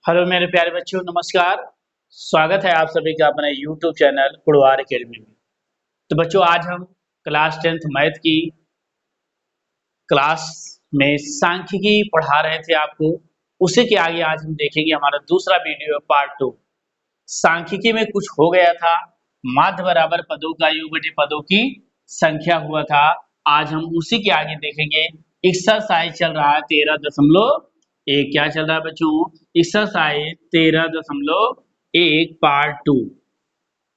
Hello मेरे प्यारे बच्चों, नमस्कार। स्वागत है आप सभी का अपने YouTube चैनल कुड़वार अकेडमी में। तो बच्चों, आज हम क्लास 10th मैथ की क्लास में सांख्यिकी पढ़ा रहे थे आपको। उसी के आगे आज हम देखेंगे हमारा दूसरा वीडियो पार्ट 2। सांख्यिकी में कुछ हो गया था, माध्य बराबर पदों का योग बटे पदों की संख्या हुआ था। आज हम उसी के आगे देखेंगे। एक्सरसाइज चल रहा है 13.1। क्या चल रहा है बच्चों? Exercise 13.1 part 2।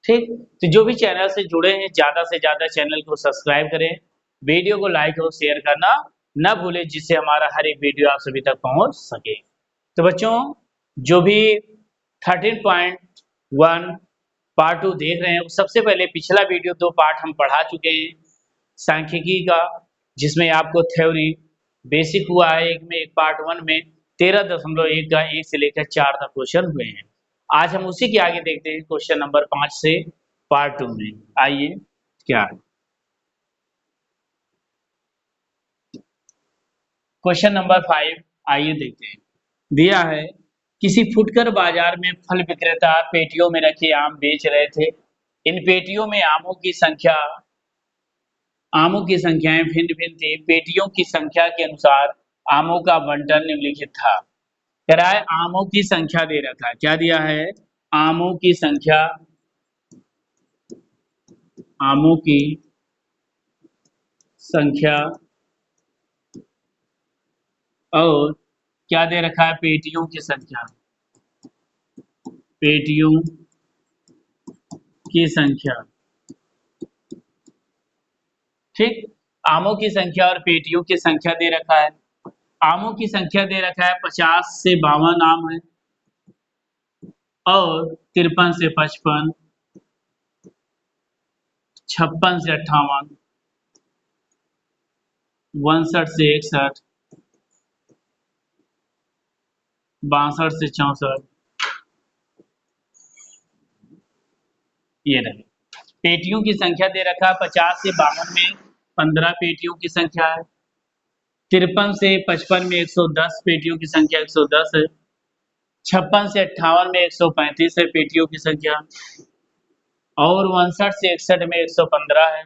ठीक, तो जो भी चैनल से जुड़े हैं ज्यादा से ज्यादा चैनल को सब्सक्राइब करें, वीडियो को लाइक और शेयर करना न भूलें, जिससे हमारा हर एक वीडियो आप सभी तक पहुंच सके। तो बच्चों, जो भी 13.1 पार्ट 2 देख रहे हैं, सबसे पहले पिछला वीडियो 2 पार्ट हम पढ़ा चुके हैं सांख्यिकी का, जिसमें आपको थ्योरी बेसिक हुआ है। एक पार्ट 1 में 13.1 का 1 से लेकर 4 तक क्वेश्चन हुए हैं। आज हम उसी के आगे देखते हैं क्वेश्चन नंबर 5 से पार्ट 2 में। आइए, क्या है क्वेश्चन नंबर 5? आइए देखते हैं। दिया है, किसी फुटकर बाजार में फल विक्रेता पेटियों में रखे आम बेच रहे थे। इन पेटियों में आमों की संख्याएं भिन्न भिन्न थी। पेटियों की संख्या के अनुसार आमों का बंटन निम्नलिखित था। कह रहा है आमों की संख्या दे रखा है। क्या दिया है? आमों की संख्या, आमों की संख्या और क्या दे रखा है? पेटियों की संख्या, पेटियों की संख्या। ठीक, आमों की संख्या और पेटियों की संख्या दे रखा है। आमों की संख्या दे रखा है 50 से 52 आम है और 53 से 55, 56 से 58, 62 से 61, 62 से 64। ये रहे पेटियों की संख्या दे रखा है। 50 से 52 में 15 पेटियों की संख्या है। 53 से 55 में 110 पेटियों की संख्या 110 है। 56 से 58 में 135 है पेटियों की संख्या और 59 से 61 में 115 है।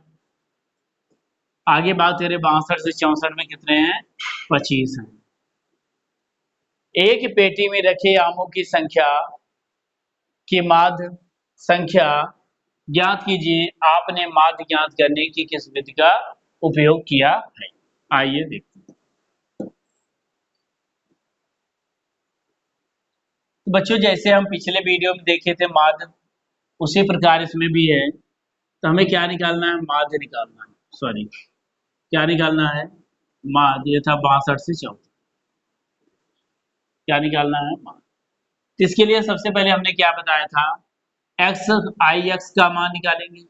आगे बात करें 62 से 64 में कितने हैं? 25 हैं। एक पेटी में रखे आमों की संख्या की माध्य संख्या ज्ञात कीजिए। आपने माध्य ज्ञात करने की किस विधि का उपयोग किया है? आइए देखते हैं। तो बच्चों, जैसे हम पिछले वीडियो में देखे थे माध्य, उसी प्रकार इसमें भी है। तो हमें क्या निकालना है? माध्य निकालना है। सॉरी, क्या निकालना है? माध्य। ये था 62 से 64। क्या निकालना है? माध्य। तो इसके लिए सबसे पहले हमने क्या बताया था? एक्स आई एक्स का मान निकालेंगे।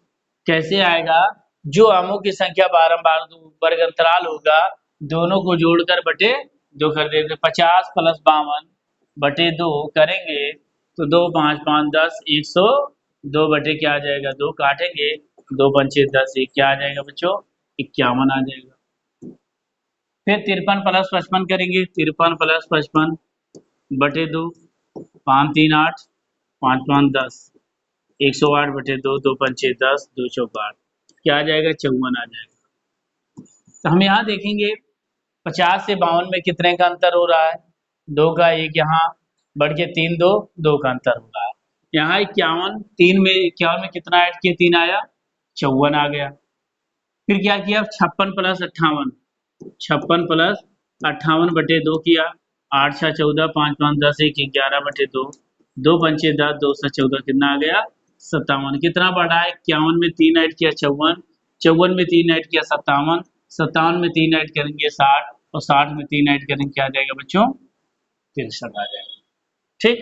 कैसे आएगा? जो आमों की संख्या बारंबार वर्ग अंतराल होगा, दोनों को जोड़कर बटे 2 कर देते। 50 प्लस 52 बटे 2 करेंगे तो 2 5 5 10, 102 बटे क्या आ जाएगा? 2 काटेंगे, 2 पंचे 10, क्या आ जाएगा बच्चों? 51 आ जाएगा। फिर 53 प्लस 55 करेंगे। 53 प्लस 55 बटे 2, 5 3 8, 5 5 10, 108 बटे 2, 2 पंचे 10, 2 चौक 8, क्या आ जाएगा? 54 आ जाएगा। तो हम यहाँ देखेंगे 50 से 52 में कितने का अंतर हो रहा है? 2 का। 1 यहाँ बढ़ के 3 2, 2 का अंतर हो रहा है। यहाँ 51, 3 में 51 में कितना ऐड किया? 3 आया, 54 आ गया। फिर क्या किया? 56 प्लस 58, 56 प्लस 58 बटे 2 किया। 8 6 14, 5 5 10, 1 11 बटे 2, 2 पंचे 10, 2 से 14, कितना आ गया? 57। कितना बढ़ा है? 51 में 3 ऐड किया 54, 54 में 3 ऐड किया 57, 57 में 3 ऐड करेंगे 60 और 60 में 3 ऐड करेंगे क्या आ जाएगा बच्चों? 63 आ जाएगा। ठीक,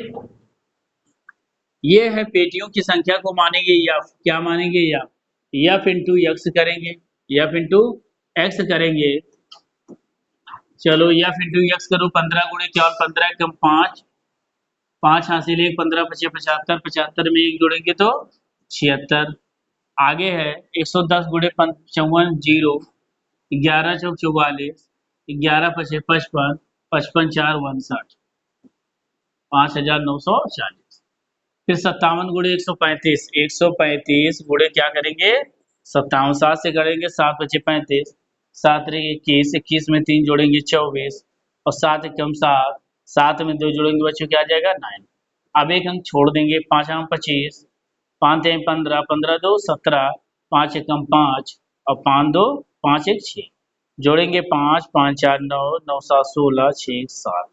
ये है पेटियों की संख्या को मानेंगे या क्या मानेंगे? या एफ इंटू एक्स करेंगे, एफ इंटू एक्स करेंगे। चलो एफ इंटू एक्स करो। 15 गुणे केवल 15 कम 5, 5 हासिल 1, 15 पचे 75, 75 में 1 जोड़ेंगे तो 76। आगे है 110 गुणे 55 जीरो, 11 चौक 44, 11 पचे 55, 55 4 59। 5940। फिर 57 गुणे 135, 135 गुणे क्या करेंगे 57, 7 से करेंगे 7 बचे 35, 7 रे 21, 21 में 3 जोड़ेंगे 24 और 7 एकम 7, 7 में 2 जोड़ेंगे बच्चों क्या आ जाएगा 9। अब एक अंक छोड़ देंगे 5 आम 25, 5 3 15, 15 2 17, 5 एकम 5 और 5 2 5 1 6, जोड़ेंगे 5 5 4 9, 9 7 16, 6 7,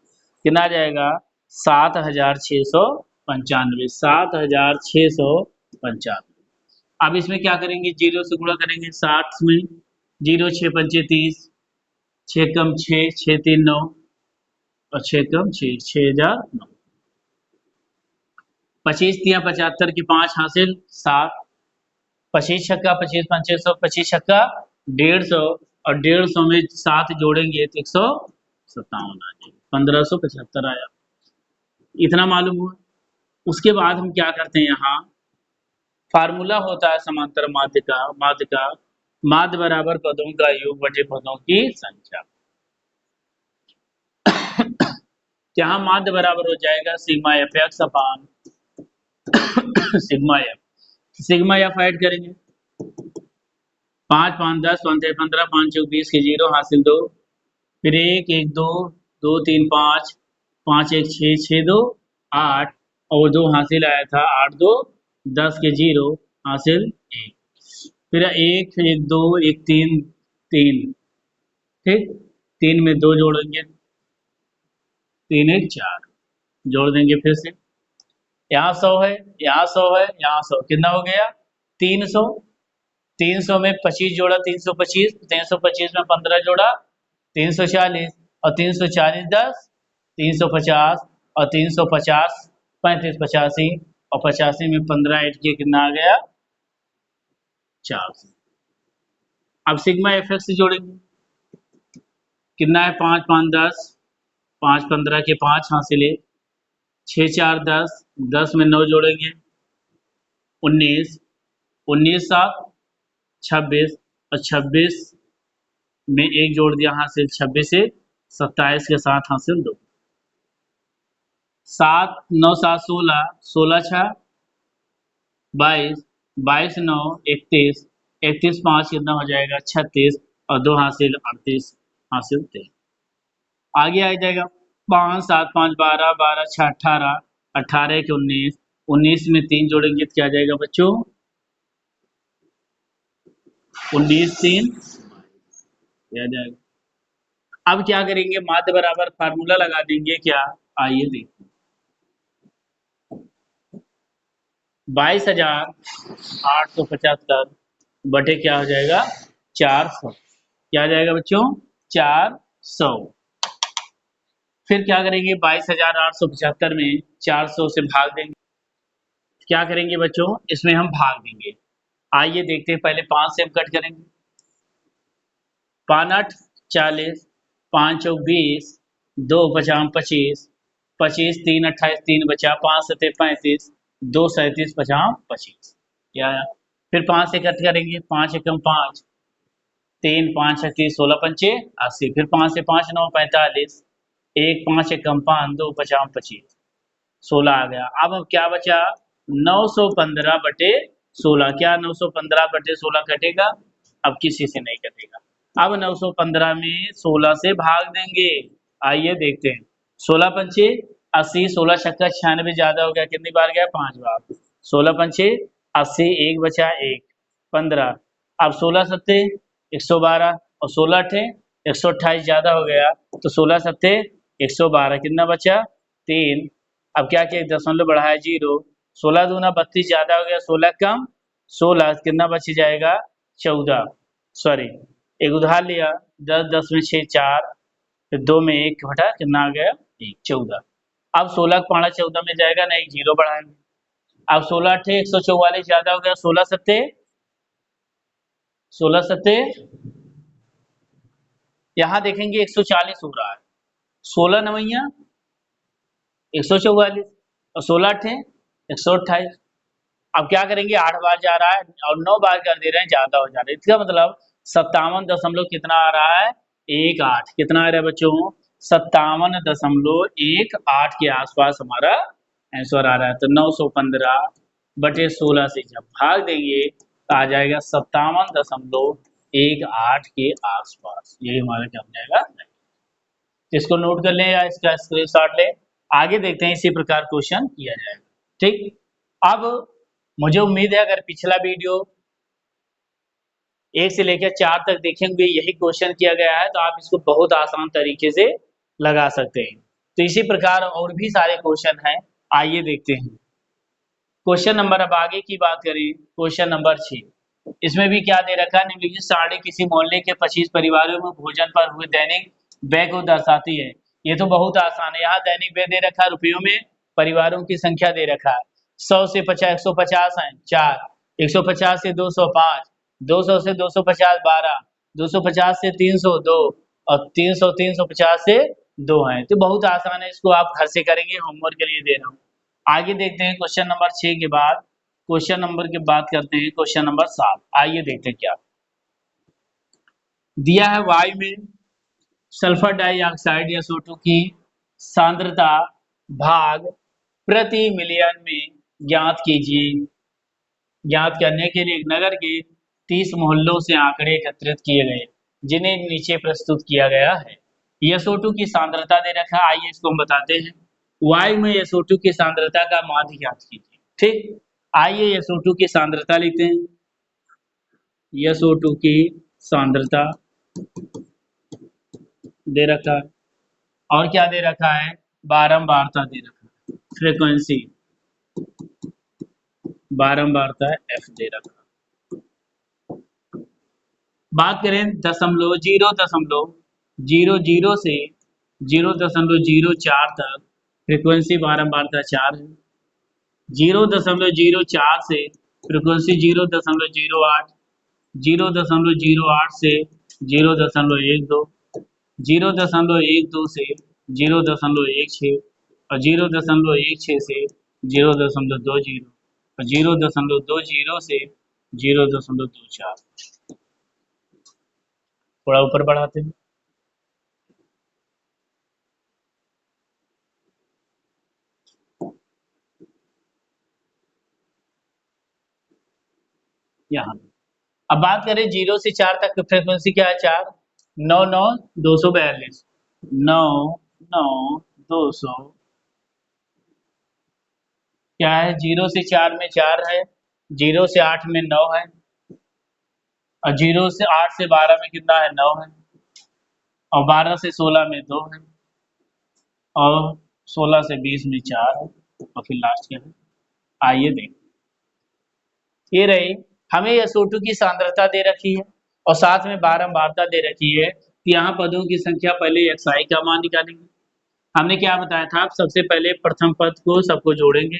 कितना आ जाएगा 7695, 7695। अब इसमें क्या करेंगे जीरो से गुणा करेंगे 60 में, जीरो 6 पंचे 30, 6 कम 6, 6 3 9 और 6 कम 6, 6009। 25 तिया 75 की 5 हासिल 7, 25 छक्का 25 पंचे 100, 25 छक्का 150 और 150 में 7 जोड़ेंगे तो 157 आ जाएगा, 1575 आया। इतना मालूम हुआ। उसके बाद हम क्या करते हैं, यहाँ फार्मूला होता है समांतर माध्य का, माध्य बराबर पदों का योग बटे पदों की संख्या। यहाँ माध्य बराबर हो जाएगा सिग्मा एफ एक्स अपान sigma F. Sigma F add करेंगे 5 5 10 5 15 5 चौक 20 के 0 हासिल 2, फिर 1 1 2 2 3 5 5 1 6 6 2 8 और 2 हासिल आया था 8 2 10 के 0 हासिल 1, फिर 1 1 2 1 3 3, ठीक 3 में 2 जोड़ेंगे 3 1 4, जोड़ देंगे फिर से, यहाँ 100 है, यहाँ 100 है, यहाँ 100, कितना हो गया 300। 300 में 25 जोड़ा 325, 325 में 15 जोड़ा 340 और 340 10, 350 और 350 35 85 और 85 में 15 ऐड किए कितना आ गया 400। अब सिग्मा एफ एक्स से जोड़ेंगे, कितना है 5 5 10, 5 15 के 5 हासिले 6 4 10, 10 में 9 जोड़ेंगे 19, 19 7 26 और 26 में 1 जोड़ दिया हासिल 26 से 27 के साथ हासिल 2, 7 9 7 16, 16 6 22, 22 9 31, 31 5 कितना हो जाएगा 36 और 2 हासिल 38 हासिल 23। आगे आ जाएगा 5 7 5 12, 12 6 18, 18 के 19, 19 में 3 जोड़ेंगे तो क्या आ जाएगा बच्चों 19 3 आ जाएगा। अब क्या करेंगे माध्य बराबर फार्मूला लगा देंगे क्या, आइए देखते हैं 22,875 बटे क्या हो जाएगा 400, क्या आ जाएगा बच्चों 400। फिर क्या करेंगे 22,875 में 400 से भाग देंगे, क्या करेंगे बच्चों इसमें हम भाग देंगे। आइए देखते हैं, पहले 5 से हम कट करेंगे, 5 8 40, 5 चौक 20, 2 पचाम 25, 25 3 28 3 बचा, 5 7 35, 2 37 पचाम 25, क्या आया। फिर 5 से कट करेंगे, 5 एकम 5, 3 5 36 16 पंचे 80, फिर 5 से 5 9 45, 1 5 एकम 5, 2 पचाम 25, 16 आ गया। अब क्या बचा 915 बटे 16, क्या 915 बटे 16 कटेगा, अब किसी से नहीं कटेगा। अब 915 में 16 से भाग देंगे, आइए देखते हैं 16 पंचे 80, 16 छक्का 96 ज्यादा हो गया, कितनी बार गया 5 बार, 16 पंचे 80, 1 बचा 1 15, अब 16 सत्ते 112 और 16 अठे 128 ज्यादा हो गया तो 16 सत्ते 112, कितना बचा 3। अब क्या किया दशमलव बढ़ाया 0, 16 दूना 32 ज्यादा हो गया 16 कम 16, कितना बच जाएगा 14, सॉरी एक उधार लिया 10 10 में 6 4, फिर 2 में 1 घटा कितना आ गया 1 14। अब 16 का पाना 14 में जाएगा नहीं, 0 बढ़ाएंगे। अब 16 अठे 144 ज्यादा हो गया 16 सत्ते 16 सत्ते, यहाँ देखेंगे 140 हो रहा है, 16 नवैया 144 और 16 अठे 128। अब क्या करेंगे 8 बार जा रहा है और 9 बार कर दे रहे हैं, ज्यादा हो जा रहा है, इसका मतलब 57 दशमलव कितना आ रहा है 18, कितना आ रहा है बच्चों 57.18 के आसपास हमारा आंसर आ रहा है। तो 915/16 से जब भाग देंगे तो आ जाएगा 57.18 के आसपास। यही हमारा क्या हो जाएगा। इसको नोट कर लें या इसका स्क्रीनशॉट लें। आगे देखते हैं इसी प्रकार क्वेश्चन किया जाएगा। ठीक, अब मुझे उम्मीद है अगर पिछला वीडियो 1 से लेकर 4 तक देखेंगे यही क्वेश्चन किया गया है तो आप इसको बहुत आसान तरीके से लगा सकते हैं। तो इसी प्रकार और भी सारे क्वेश्चन हैं, आइए देखते हैं। क्वेश्चन नंबर, अब आगे की बात करें, क्वेश्चन नंबर 6। इसमें भी क्या दे रखा है, निम्नलिखित सारणी किसी मोहल्ले के 25 परिवारों में भोजन पर हुए दैनिक व्यय को दर्शाती है। ये तो बहुत आसान है, यहाँ दैनिक व्यय दे रखा है रुपयों में, परिवारों की संख्या दे रखा है। 100 से 150 है 4, 150 से 200 5, 200 से 250 12, 250 से 300 2 और 350 से 2 है। तो बहुत आसान है, इसको आप घर से करेंगे, होमवर्क के लिए दे रहा हूँ। आगे देखते हैं क्वेश्चन नंबर 6 के बाद, क्वेश्चन नंबर की बात करते हैं क्वेश्चन नंबर 7। आइए देखते हैं क्या दिया है। वायु में सल्फर डाइऑक्साइड या SO2 की सांद्रता भाग प्रति मिलियन में ज्ञात कीजिए। ज्ञात करने के लिए एक नगर के 30 मोहल्लों से आंकड़े एकत्रित किए गए जिन्हें नीचे प्रस्तुत किया गया है। SO2 की सांद्रता दे रखा है, आइए इसको हम बताते हैं। वायु में SO2 की सांद्रता का मान ज्ञात कीजिए। ठीक, आइए SO2 की सांद्रता लिखते हैं। SO2 की सांद्रता दे रखा है और क्या दे रखा है, बारंबारता दे रखा है, फ्रीक्वेंसी बारंबारता F दे रखा है। बात करें 0.0000 से 0.04 तक, फ्रीक्वेंसी बारंबारता 4 है। 0.04 से फ्रीक्वेंसी 0.08, 0.08 से 0.12, 0.12 से 0.16 और 0.16 से 0.20 और 0.20 से 0.24। थोड़ा ऊपर बढ़ाते हैं। यहाँ अब बात करें 0 से 4 तक फ्रीक्वेंसी क्या है, 4, 9 9 242, 9 9 200 क्या है, 0 से 4 में 4 है, 0 से 8 में 9 है और 0 से 8 से 12 में कितना है, 9 है और 12 से 16 में 2 है और 16 से 20 में 4 है और फिर लास्ट क्या है। आइए देखें, ये रही हमें SO2 की सांद्रता दे रखी है और साथ में बारंबारता दे रखी है। तो यहाँ पदों की संख्या, पहले xi का मान निकालेंगे। हमने क्या बताया था, आप सबसे पहले प्रथम पद को सबको जोड़ेंगे,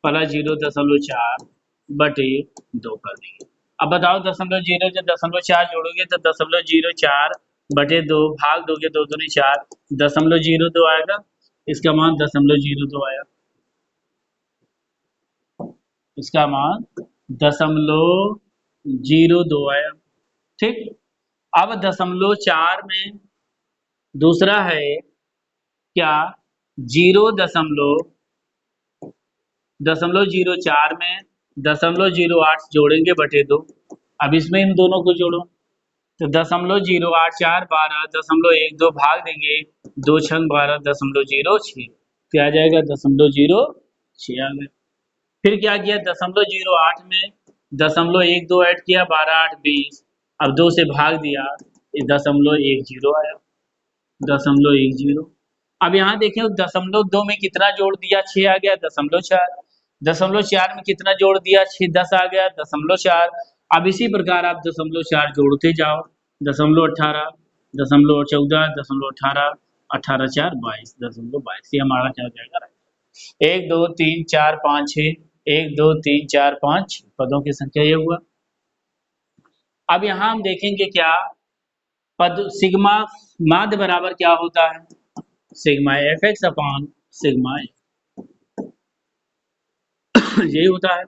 पहला 0.4/2 कर देंगे। अब बताओ 0.0 जब 0.4 जोड़ोगे तो 0.04/2 भाग दोगे, 2 दूनी 4, 0.02 आएगा, इसका मान 0.02 आया, इसका मान 0.02 आया। ठीक, अब 0.4 में दूसरा है क्या, 0.04 में 0.08 जोड़ेंगे बटे 2। अब इसमें इन दोनों को जोड़ो तो 0.084 12 0.12 भाग देंगे, 2 छंग 12 0.06, क्या आ जाएगा, 0.06 आ गया। फिर क्या किया, 0.08 में 0.12 ऐड किया, 12 8 20, अब 2 से भाग दिया, 0.10 आया, 0.10। अब यहाँ देखें 0.2 में कितना जोड़ दिया, 6 आ गया, 0.4, 0.4 में कितना जोड़ दिया, 6 10 आ गया, 0.4। अब इसी प्रकार आप 0.4 जोड़ते जाओ, 0.18, 0.14, 0.18, 18 4 22, 0.22, ये हमारा क्या हो जाएगा, 1 2 3 4 5 6, 1 2 3 4 5 पदों की संख्या ये हुआ। अब यहाँ हम देखेंगे क्या, पद सिग्मा माध्य बराबर क्या होता है, सिग्मा fx अपॉन सिग्मा यही होता है।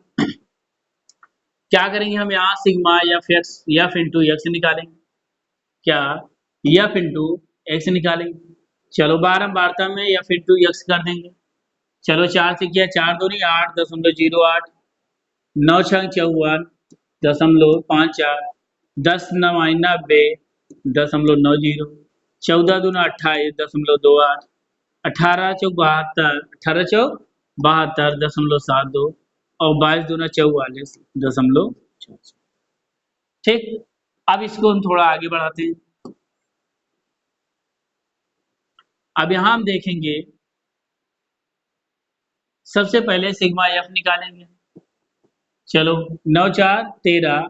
क्या करेंगे हम यहाँ, सिग्मा एफ इंटू एक्स निकालेंगे, क्या एफ इंटू एक्स निकालेंगे। चलो बारंबारता में या फिर 2x कर देंगे। चलो 4 से किया, 4 दूनी 8.08, 9 छंग 54 दशमलव 54, 10 9 90 दशमलव 90, 14 दूना 28.28, 18 चौक 72, 18 चौक 72.72 और 22 दूना 44.66। ठीक, अब इसको हम थोड़ा आगे बढ़ाते हैं। अब यहां हम देखेंगे, सबसे पहले सिग्मा एफ निकालेंगे। चलो 9 4 13,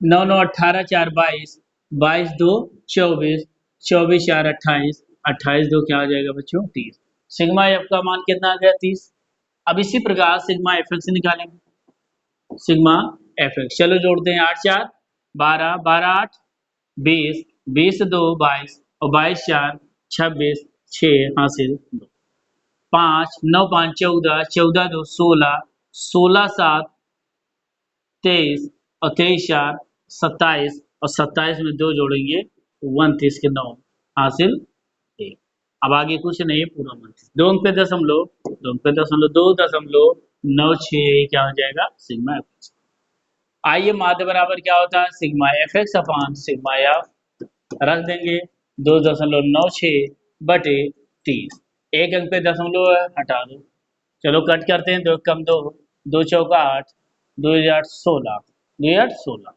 9 9 18 4 22, 22 2 24, 24 4 28, 28 2 क्या आ जाएगा बच्चों 30। सिग्मा एफ का मान कितना आ गया 30। अब इसी प्रकार सिग्मा एफ एक्स निकालेंगे। सिग्मा एफ एक्स चलो जोड़ते हैं, 8 4 12, 12 8 20, 20 2 22 और 22 4 26, 6 हासिल 2, 5 9 5 14, 14 2 16, 16 7 23 और 23 4 27 और 27 में 2 जोड़ेंगे 29 के 9 हासिल 1। अब आगे कुछ नहीं, पूरा 29, 2 अंक पे दशमलव, 2 अंक पे दशमलव, 2.96 क्या हो जाएगा सिग्मा एफ एक्स। आइए माध्य बराबर क्या होता है, सिग्मा एफ एक्स अपान सिग्मा एफ रख देंगे, 2.96 बटे 30, एक अंक पे दशमलव है हटा दो। चलो कट करते हैं, 2 कम 2, 2 चौका 8, 2 8 16, 2 8 16,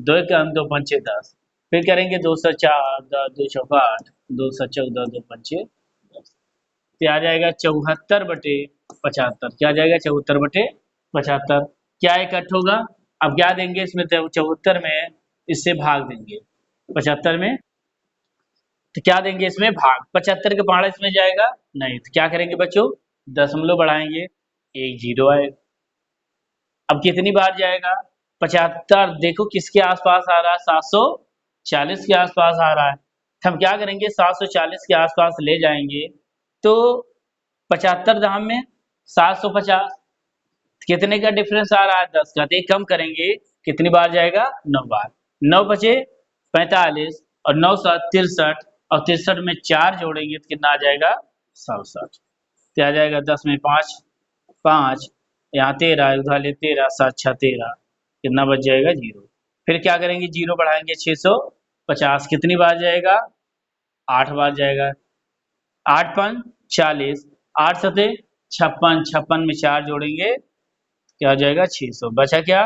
2 कम 2 पंचे 10, फिर करेंगे 2 से 4 2 चौका 8, 2 से 14, 2 पंचे 10, क्या आ जाएगा 74 बटे 75, क्या आ जाएगा 74 बटे 75। क्या इकट्ठ होगा, अब क्या देंगे इसमें, 74 में इससे भाग देंगे, 75 में तो क्या देंगे इसमें भाग, 75 का पहाड़ा इसमें जाएगा नहीं, तो क्या करेंगे बच्चों दशमलव बढ़ाएंगे, एक जीरो आएगा। अब कितनी बार जाएगा 75, देखो किसके आसपास आ रहा है 740 के आसपास आ रहा है, तो हम क्या करेंगे 740 के आसपास ले जाएंगे, तो 75 धाम में 750, कितने का डिफरेंस आ रहा है 10 का, तो एक कम करेंगे, कितनी बार जाएगा 9 बार, 9 बचे 45 और 9 7 63 और 63 में 4 जोड़ेंगे तो कितना आ जाएगा 67, क्या आ जाएगा 10 में 5 5, यहाँ 13 उधर ले 13 7 6 13, कितना बच जाएगा 0। फिर क्या करेंगे, जीरो बढ़ाएंगे 650, कितनी बार जाएगा 8 बार जाएगा, 8 5 40, 8 सते 56, 56 में 4 जोड़ेंगे क्या हो जाएगा 600, बचा क्या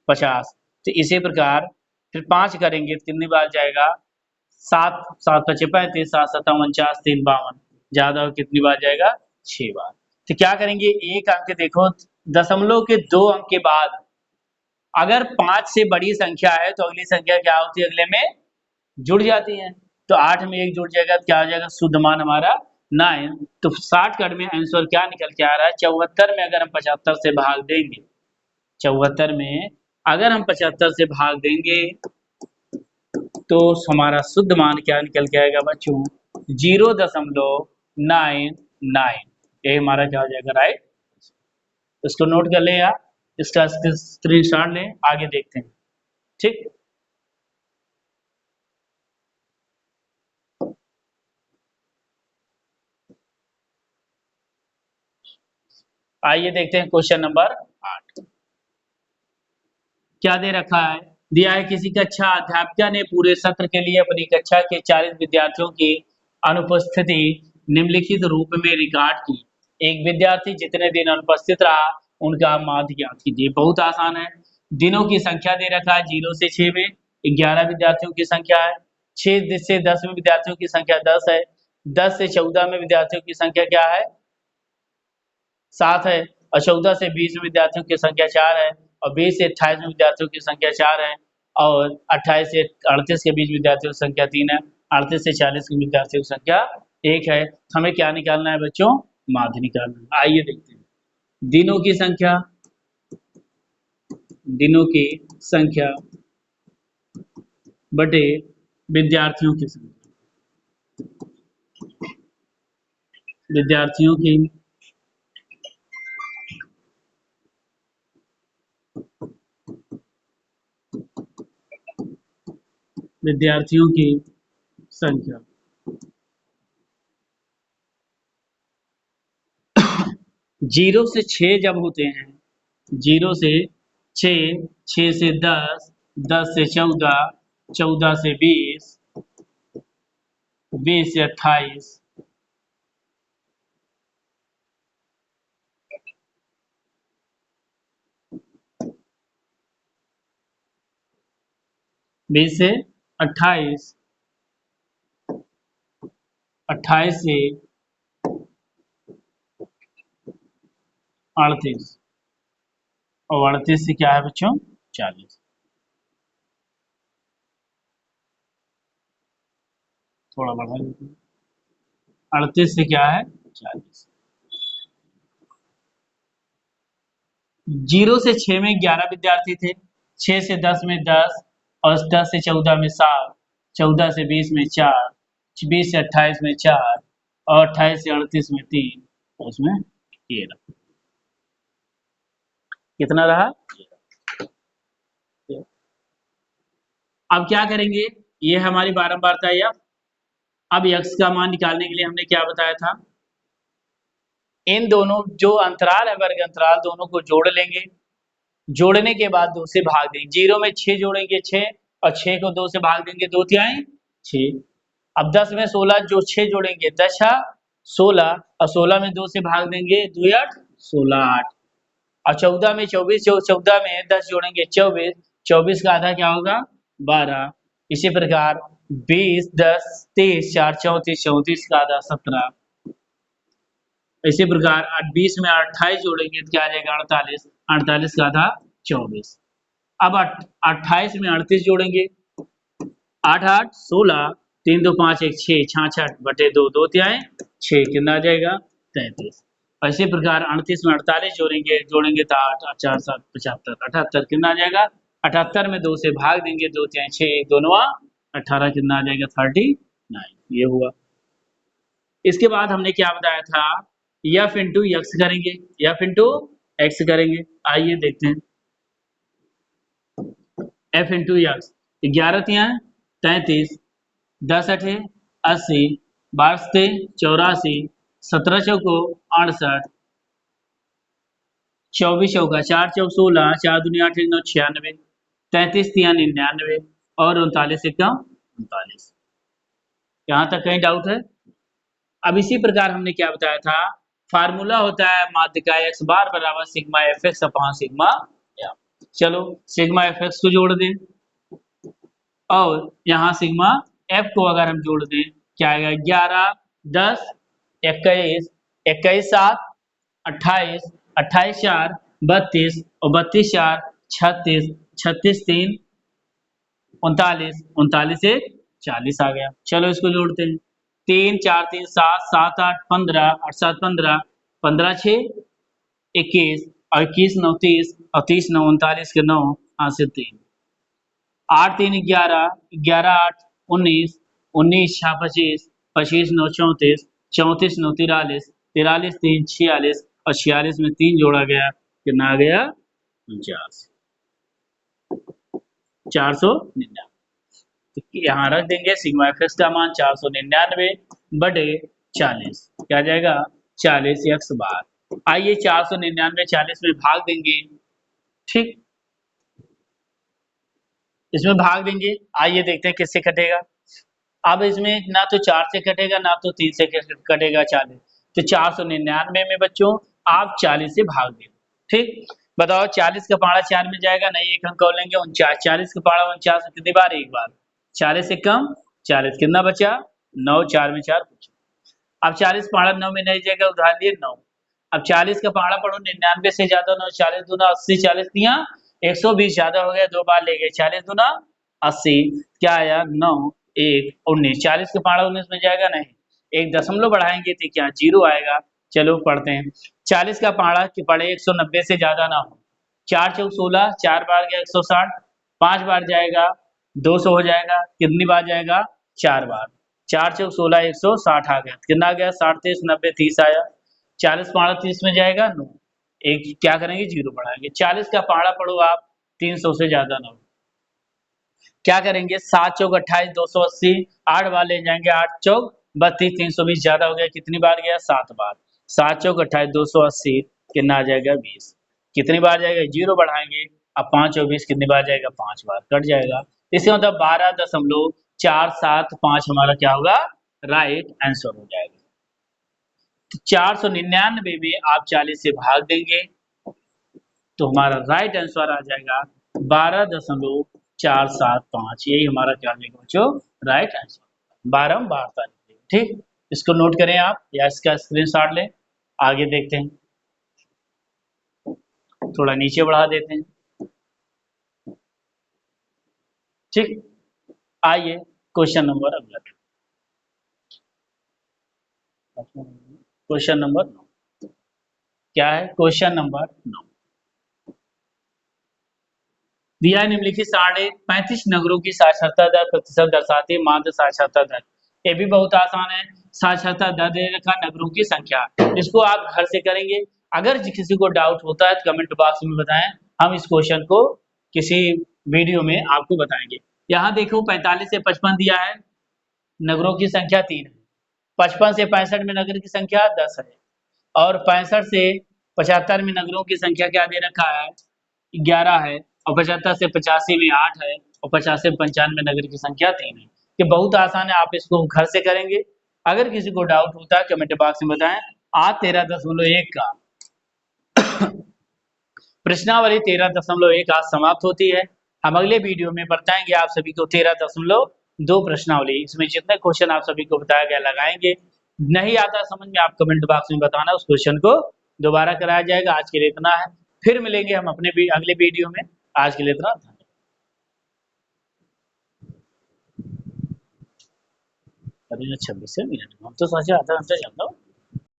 50। तो इसी प्रकार फिर 5 करेंगे तो कितनी बार जाएगा 7 7 पचे 35, 7 7 49, 3 52, ज्यादा हो कितनी बार जाएगा 6 बार। तो क्या करेंगे, एक अंक देखो दशमलव के 2 अंक के बाद अगर 5 से बड़ी संख्या है तो अगली संख्या क्या होती है, अगले में जुड़ जाती है, तो 8 में 1 जुड़ जाएगा तो क्या हो जाएगा शुद्ध मान हमारा 9। तो 60 कट में आंसर क्या निकल के आ रहा है, 74 में अगर हम 75 से भाग देंगे, 74 में अगर हम 75 से भाग देंगे तो हमारा शुद्ध मान क्या निकल के आएगा बच्चों 0.99, ये हमारा क्या हो जाएगा राइट। इसको नोट कर ले यार, इसका स्क्रीनशॉट लें, आगे देखते हैं। ठीक, आइए देखते हैं क्वेश्चन नंबर 8 क्या दे रखा है। दिया है किसी कक्षा अध्यापिका ने पूरे सत्र के लिए अपनी कक्षा के 40 विद्यार्थियों की अनुपस्थिति निम्नलिखित रूप में रिकॉर्ड की। एक विद्यार्थी जितने दिन अनुपस्थित रहा उनका माध्य ज्ञात कीजिए। बहुत आसान है, दिनों की संख्या दे रखा है 0 से 6 में 11 विद्यार्थियों की संख्या है, 6 से 10 में विद्यार्थियों की संख्या 10 है, 10 से 14 में विद्यार्थियों की संख्या क्या है 7 है, और 14 से 20 में विद्यार्थियों की संख्या 4 है, और 20 से 28 में विद्यार्थियों की संख्या 4 है, और 28 से 38 के बीच विद्यार्थियों की संख्या 3 है, 38 से 40 के विद्यार्थियों की संख्या 1 है। हमें क्या निकालना है बच्चों, माध्य निकालना है। आइए देखते हैं, दिनों की संख्या, दिनों की संख्या बटे विद्यार्थियों की संख्या, विद्यार्थियों की विद्यार्थियों की संख्या जीरो से 6 जब होते हैं, जीरो से 6, 6 से 10, 10 से 14, 14 से 20, 20 से 28, 20 से 28, 28 से 38, और 38 से क्या है बच्चों 40। थोड़ा बढ़ा लेते हैं, 38 से क्या है 40। जीरो से 6 में 11 विद्यार्थी थे, 6 से 10 में 10, और 10 से 14 में 7, 14 से 20 में 4, 20 से 28 में 4, और 28 से 38 में 3, और उसमें ये रहा। कितना रहा? अब क्या करेंगे, ये हमारी बारंबारता है। अब यक्स का मान निकालने के लिए हमने क्या बताया था, इन दोनों जो अंतराल है वर्ग अंतराल दोनों को जोड़ लेंगे, जोड़ने के बाद 2 से भाग देंगे। जीरो में 6 जोड़ेंगे 6, और 6 को 2 से भाग देंगे 2 तिहाई 6। अब 10 में 16 जो 6 जोड़ेंगे 10 16, और 16 में 2 से भाग देंगे 2 8 16 8, और 14 में 24 जो 14 में 10 जोड़ेंगे 24, 24 का आधा क्या होगा 12। इसी प्रकार 20 10 30 4 34, 34 का आधा 17। इसी प्रकार 20 में 28 जोड़ेंगे तो क्या आ जाएगा 48, 48 का आधा 24। अब 28 में 38 जोड़ेंगे, 8 8 16, 3 2 5 1 6, 66 बटे 2 2 तिहाई 6, कितना आ जाएगा 33। और इसी प्रकार 38 में 48 जोड़ेंगे तो 8 8 4 7 75, 78 कितना आ जाएगा 78 में 2 से भाग देंगे 2 तिहाई 6, 1 2 9 18, कितना आ जाएगा 39। ये हुआ। इसके बाद हमने क्या बताया था, एफ इंटू एक्स करेंगे, एफ इंटू एक्स करेंगे। आइए देखते हैं, एफ इंटू एक्स, 11 तिहाई 33, 10 अठे 80, 12 सते 84, 17 चौको 68, 24 चौका 4 चौक 16, 4 दूनी 8 9 96, 33 तिहाई 99, और 39 एकम 39। यहाँ तक कहीं डाउट है? अब इसी प्रकार हमने क्या बताया था, फार्मूला होता है माध्यिका एक्स बार बराबर sigma F x upon sigma F. चलो सिग्मा एफ एक्स को जोड़ दें, और यहाँ सिग्मा एफ को अगर हम जोड़ दें क्या आएगा 11 10 21, 21 7 28, 28 4 32, और 32 4 36, 36 3 39, 39 1 40 आ गया। चलो इसको जोड़ते हैं, 3 4 3 7 7 8 15, 8 7 15, 15 6 21, और 21 9 30, और 30 9 39 के 9 हाथ से 3, 8 3 11, 11 8 19, 19 6 25, 25 9 34, 34 9 43, 43 3 46, और 46 में 3 जोड़ा गया, कितना आ गया 49, 499। यहाँ रख देंगे सिग्मा एक्स का मान 499 बटे 40, क्या जाएगा 40 एक्स बार। आइए 499 40 में भाग देंगे, ठीक, इसमें भाग देंगे। आइए देखते हैं किससे कटेगा। अब इसमें ना तो 4 से कटेगा ना तो 3 से कटेगा 40, तो 499 में बच्चों आप 40 से भाग दें, ठीक। बताओ 40 का पारा 4 में जाएगा नहीं, एक अंक और लेंगे 49, 40 का पारा 49 कितनी बार एक बार, 40 से कम 40, कितना बचा 9, 4 में 4 बचा। अब 40 पारा 9 में नहीं जाएगा, उधार लिए 9। अब 40 का पारा पढ़ो 99 से ज्यादा 9, 40 दूना 80, 40 दिया 120 ज्यादा हो गया, 2 बार ले गए, 40 दूना 80, क्या आया 9 1 19, 40 का पारा 19 में जाएगा नहीं, एक दशमलव बढ़ाएंगे तो क्या 0 आएगा। चलो पढ़ते हैं, 40 का पारा कि पढ़े 190 से ज्यादा ना हो, 4 चौक 16, 4 बार गया 160, 5 बार जाएगा 200 हो जाएगा, कितनी बार जाएगा 4 बार, 4 चौक 16 160 आ गया, कितना आ गया 60 30 90 30 आया। 40 पारा 30 में जाएगा 9, एक क्या करेंगे 0 बढ़ाएंगे। 40 का पारा पढ़ो आप 300 से ज्यादा ना हो, क्या करेंगे 7 चौक 28 280, 8 बार ले जाएंगे, 8 चौक 32, 320 ज्यादा हो गया, कितनी बार गया 7 बार, 7 चौक 28, 280, कितना आ जाएगा 20। कितनी बार जाएगा, 0 बढ़ाएंगे, अब 5 और 20 कितनी बार जाएगा, 5 बार कट जाएगा। इसका मतलब 12.475 हमारा क्या होगा, राइट आंसर हो जाएगा। तो 499 में आप 40 से भाग देंगे तो हमारा राइट आंसर आ जाएगा 12.475। यही हमारा क्या होगा बच्चों, राइट आंसर। 12 बार तारीख, ठीक। इसको नोट करें आप या इसका स्क्रीनशॉट लें। आगे देखते हैं, थोड़ा नीचे बढ़ा देते हैं, ठीक। आइए क्वेश्चन नंबर अगला, क्वेश्चन नंबर 9 क्या है, क्वेश्चन नंबर 9 दिया है निम्नलिखित सारणी 35 नगरों की साक्षरता दर प्रतिशत दर्शाती है, माध्य साक्षरता दर। ये भी बहुत आसान है, साक्षरता दर दे रखा, नगरों की संख्या, इसको आप घर से करेंगे। अगर किसी को डाउट होता है तो कमेंट बॉक्स में बताएं, हम इस क्वेश्चन को किसी वीडियो में आपको बताएंगे। यहाँ देखो 45 से 55 दिया है, नगरों की संख्या 3 है। 55 से 65 में नगर की संख्या 10 है, और 65 से 75 में नगरों की संख्या क्या दे रखा है, 11 है, और 75 से 85 में 8 है, और 50 से 95 में नगर की संख्या 3 है। ये बहुत आसान है, आप इसको घर से करेंगे। अगर किसी को डाउट होता है कमेंट बॉक्स में बताएं। आज 13.1 का प्रश्नावली 13.1 आज समाप्त होती है। हम अगले वीडियो में बताएंगे आप सभी को 13.2 प्रश्नावली, इसमें जितने क्वेश्चन आप सभी को बताया गया लगाएंगे। नहीं आता समझ में आप कमेंट बॉक्स में बताना, उस क्वेश्चन को दोबारा कराया जाएगा। आज के लिए इतना है, फिर मिलेंगे हम अपने अगले वीडियो में। आज के लिए इतना, अरे 26 मिनट, हम तो सोचे आधा घंटा चलता हूँ।